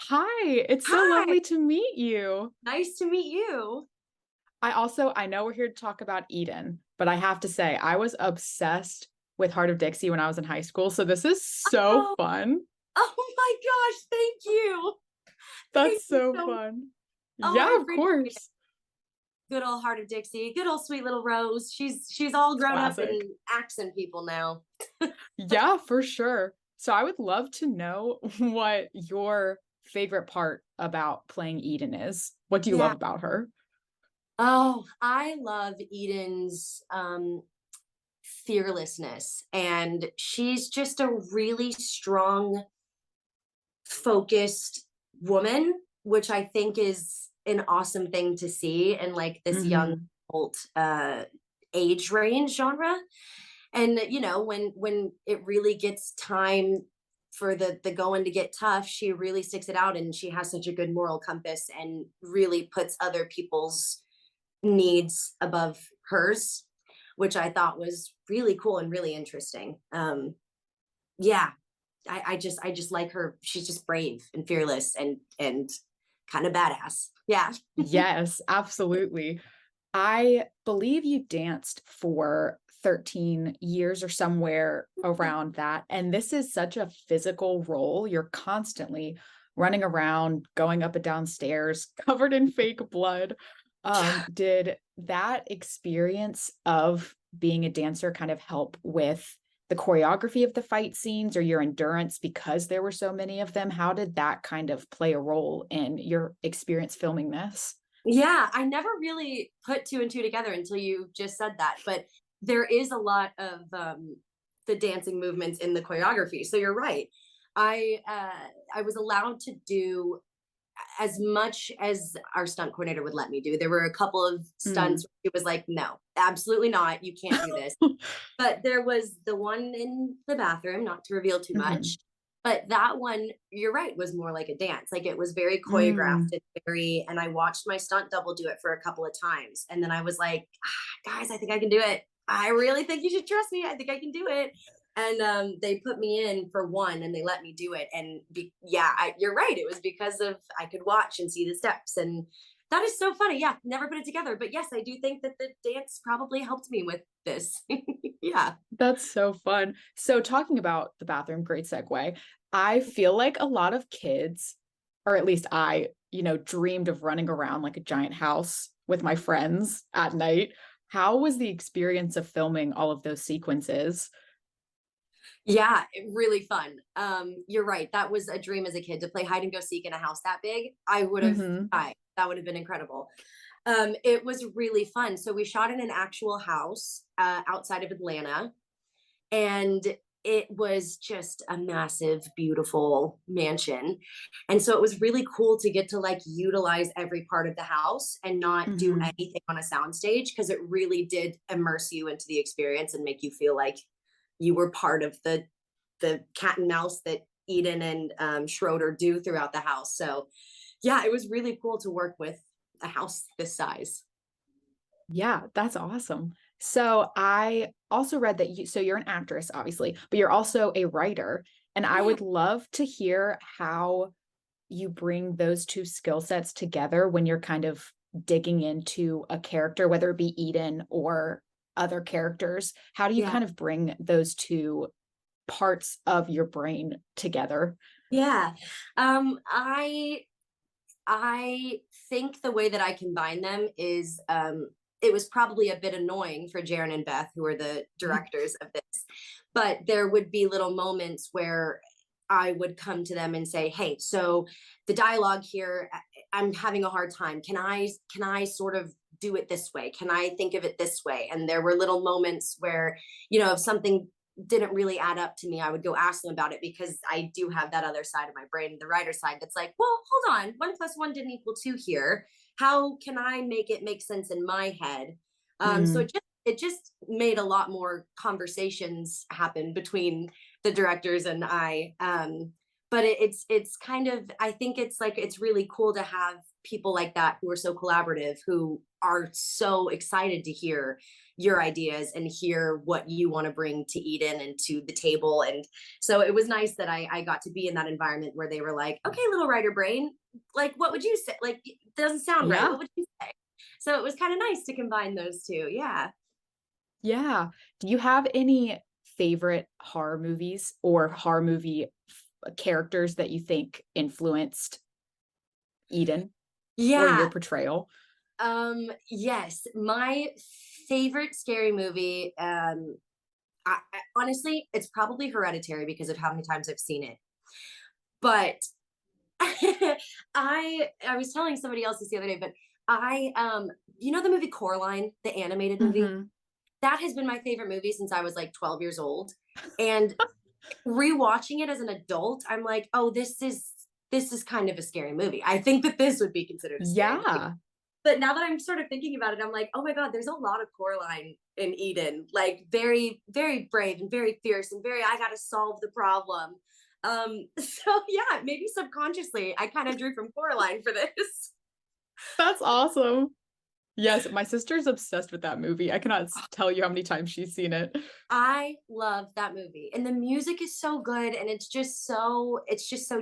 Hi, it's so Hi, lovely to meet you. nice to meet you. I know we're here to talk about Eden, but I have to say, I was obsessed with Heart of Dixie when I was in high school. So this is so Oh, fun. oh my gosh, thank you. Thank That's you so so much. fun. Oh, I Yeah, of appreciate it. course. Good old Heart of Dixie, good old sweet little Rose. She's all grown up Classic. and accent people now. Yeah, for sure. So I would love to know what your favorite part about playing Eden is. What do you Yeah. love about her? Oh, I love Eden's fearlessness, and she's just a really strong, focused woman, which I think is an awesome thing to see in like this young Hmm. adult age range genre. And when it really gets time for the going to get tough, she really sticks it out, and she has such a good moral compass and really puts other people's needs above hers, which I thought was really cool and really interesting. Yeah, I just like her. She's just brave and fearless and kind of badass. Yeah. Yes, absolutely. I believe you danced for 13 years or somewhere around that. And this is such a physical role. You're constantly running around, going up and down stairs, covered in fake blood. Did that experience of being a dancer kind of help with the choreography of the fight scenes or your endurance because there were so many of them? How did that kind of play a role in your experience filming this? Yeah, I never really put two and two together until you just said that. But there is a lot of the dancing movements in the choreography. So you're right. I was allowed to do as much as our stunt coordinator would let me do. There were a couple of stunts Mm. where he was like, "No, absolutely not. You can't do this." But there was the one in the bathroom, not to reveal too much, Mhm. but that one, you're right, was more like a dance. Like, it was very choreographed Mm. and and I watched my stunt double do it for a couple of times. And then I was like, guys, I think I can do it. I really think you should trust me. I think I can do it. And they put me in for one and they let me do it. And yeah, you're right. It was because of I could watch and see the steps. And that is so funny. Yeah, never put it together. But yes, I do think that the dance probably helped me with this. Yeah. That's so fun. So talking about the bathroom, great segue. I feel like a lot of kids, or at least I, dreamed of running around like a giant house with my friends at night. How was the experience of filming all of those sequences? Yeah, really fun. You're right. That was a dream as a kid to play hide and go seek in a house that big. I would have Mhm. died. That would have been incredible. It was really fun. So we shot in an actual house outside of Atlanta, and it was just a massive, beautiful mansion. And so it was really cool to get to like utilize every part of the house and not do Mhm. anything on a soundstage, because it really did immerse you into the experience and make you feel like you were part of the cat and mouse that Eden and Schroeder do throughout the house. So yeah, it was really cool to work with a house this size. Yeah, that's awesome. So I also read that you're an actress, obviously, but you're also a writer. And I Yeah. would love to hear how you bring those two skill sets together when you're kind of digging into a character, whether it be Eden or other characters. How do you Yeah. kind of bring those two parts of your brain together? Yeah. I think the way that I combine them is it was probably a bit annoying for Jaren and Beth, who are the directors of this, but there would be little moments where I would come to them and say, "Hey, so the dialogue here, I'm having a hard time. Can I sort of do it this way? Can I think of it this way?" And there were little moments where, if something didn't really add up to me, I would go ask them about it, because I do have that other side of my brain, the writer side, that's like, well, hold on, 1 plus 1 didn't equal 2 here. How can I make it make sense in my head? So Mm. it just made a lot more conversations happen between the directors and I. but it's kind of, I think it's like, it's really cool to have people like that who are so collaborative, who are so excited to hear your ideas and hear what you want to bring to Eden and to the table. And so it was nice that I got to be in that environment where they were like, okay, little writer brain, like, what would you say? Like, it doesn't sound right. Yeah. What would you say? So it was kind of nice to combine those two. Yeah. Yeah. Do you have any favorite horror movies or horror movie characters that you think influenced Eden or your Yeah. portrayal? Yes. My favorite scary movie, honestly, it's probably Hereditary because of how many times I've seen it. But I was telling somebody else this the other day, but you know the movie Coraline, the animated movie? Hmm. That has been my favorite movie since I was like 12 years old. And rewatching it as an adult, I'm like, oh, this is kind of a scary movie. I think that this would be considered a scary movie. Yeah. But now that I'm sort of thinking about it, I'm like, oh my God, there's a lot of Coraline in Eden, like very, very brave and very fierce and very, I got to solve the problem. So yeah, maybe subconsciously I kind of drew from Coraline for this. That's awesome. Yes, my sister's obsessed with that movie. I cannot tell you how many times she's seen it. I love that movie. And the music is so good and it's just so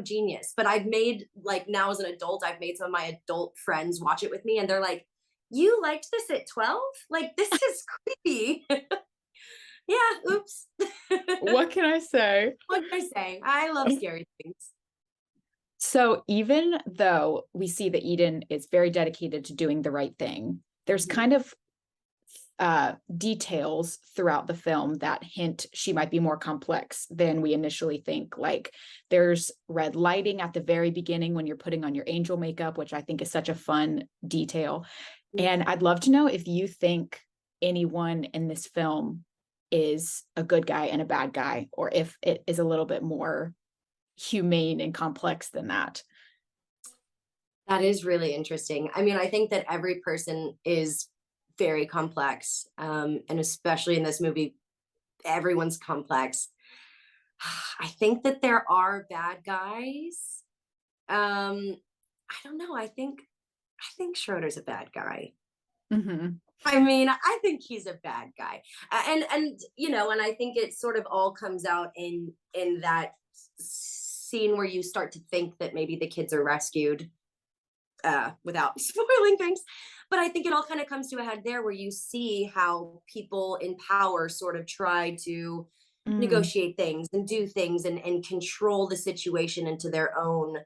genius. But I've made, like, now as an adult, I've made some of my adult friends watch it with me and they're like, "You liked this at 12? Like, this is creepy." Yeah, oops. What can I say? What can I say? I love scary things. So even though we see that Eden is very dedicated to doing the right thing, there's Mhm. kind of details throughout the film that hint she might be more complex than we initially think. Like there's red lighting at the very beginning when you're putting on your angel makeup, which I think is such a fun detail. And I'd love to know if you think anyone in this film is a good guy and a bad guy, or if it is a little bit more humane and complex than that. That is really interesting. I mean, I think that every person is very complex. And especially in this movie, everyone's complex. I think that there are bad guys. I don't know. I think Schroeder's a bad guy. Mhm. I mean, I think he's a bad guy. And and I think it sort of all comes out in that scene where you start to think that maybe the kids are rescued, without spoiling things. But I think it all kind of comes to a head there where you see how people in power sort of try to Mm, negotiate things and do things and control the situation into their own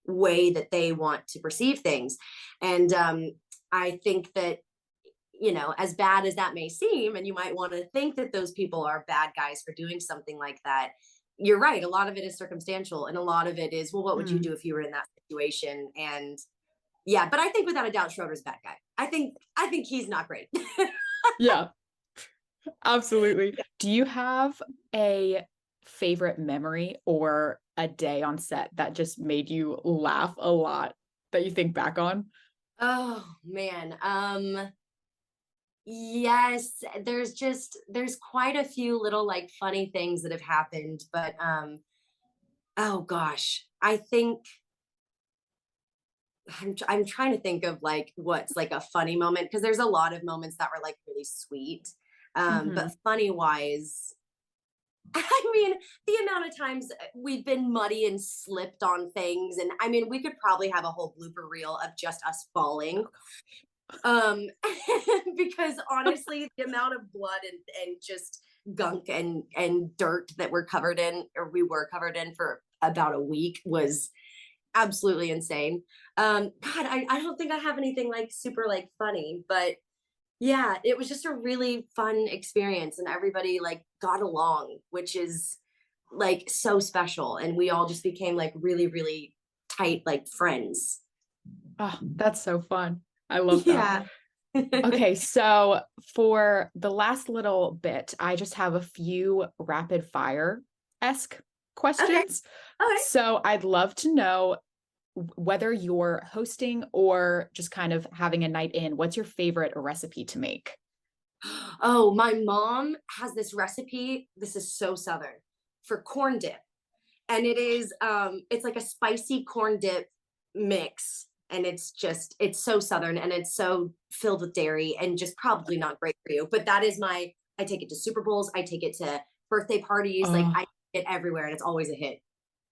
way that they want to perceive things. And I think that, as bad as that may seem, and you might want to think that those people are bad guys for doing something like that, you're right. A lot of it is circumstantial, and a lot of it is, well, what would you mm. do if you were in that situation? And yeah, but I think without a doubt, Schroeder's a bad guy. I think he's not great. Yeah, absolutely. Do you have a favorite memory or a day on set that just made you laugh a lot that you think back on? Oh man. Yes, there's quite a few little like funny things that have happened, but oh gosh, I think I'm trying to think of like what's like a funny moment because there's a lot of moments that were like really sweet. But Mhm. funny wise, I mean, the amount of times we've been muddy and slipped on things, and I mean, we could probably have a whole blooper reel of just us falling. Um, because honestly, the amount of blood and just gunk and dirt that we're covered in, or we were covered in for about a week, was absolutely insane. God, I don't think I have anything like super like funny, but yeah, it was just a really fun experience and everybody like got along, which is like so special. And we all just became like really, really tight, like friends. Oh, that's so fun. I love that. Yeah. Okay, so for the last little bit, I just have a few rapid fire-esque Okay. questions. Okay. So I'd love to know whether you're hosting or just kind of having a night in, what's your favorite recipe to make? Oh, my mom has this recipe. This is so Southern, for corn dip. and it is it's like a spicy corn dip mix, and it's so southern and it's so filled with dairy and just probably not great for you. But that is my I take it to Super Bowls, I take it to birthday parties, like I Oh, take it everywhere and it's always a hit.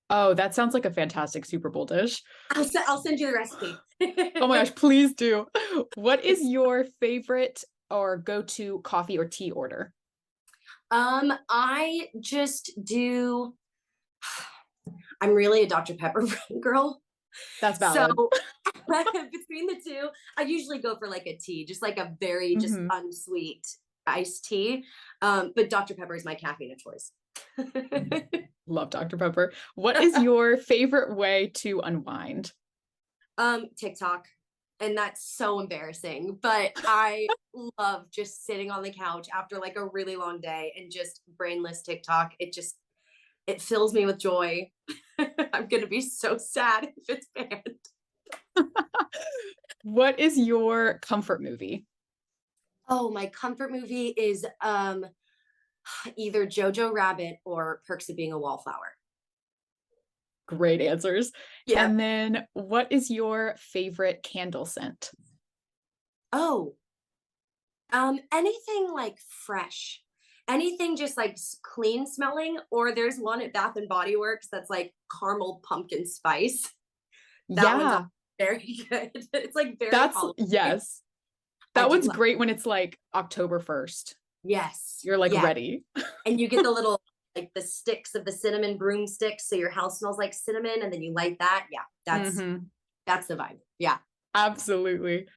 oh, that sounds like a fantastic Super Bowl dish. I'll send you the recipe. Oh my gosh, please do. What is your favorite or go-to coffee or tea order? I just do I'm really a Dr. Pepper girl. That's So valid. between the two, I usually go for like a tea, just like a very just Mhm. unsweet iced tea. But Dr. Pepper is my caffeine of choice. Love Dr. Pepper. What is your favorite way to unwind? TikTok. And that's so embarrassing, but I love just sitting on the couch after like a really long day and just brainless TikTok. It fills me with joy. I'm gonna be so sad if it's banned. What is your comfort movie? Oh, my comfort movie is either Jojo Rabbit or Perks of Being a Wallflower. Great answers. Yeah. And then what is your favorite candle scent? Oh, anything like fresh, anything just like clean smelling. Or there's one at Bath and Body Works that's like caramel pumpkin spice. That one's Yeah, very good. It's like very that's Halloween. yes. I That do one's love. great when it's like October 1st. Yes, You're like yeah, ready. and you get the little like the sticks of the cinnamon broomsticks, so your house smells like cinnamon, and then you light that. Yeah, Mhm. that's the vibe. Yeah. Absolutely.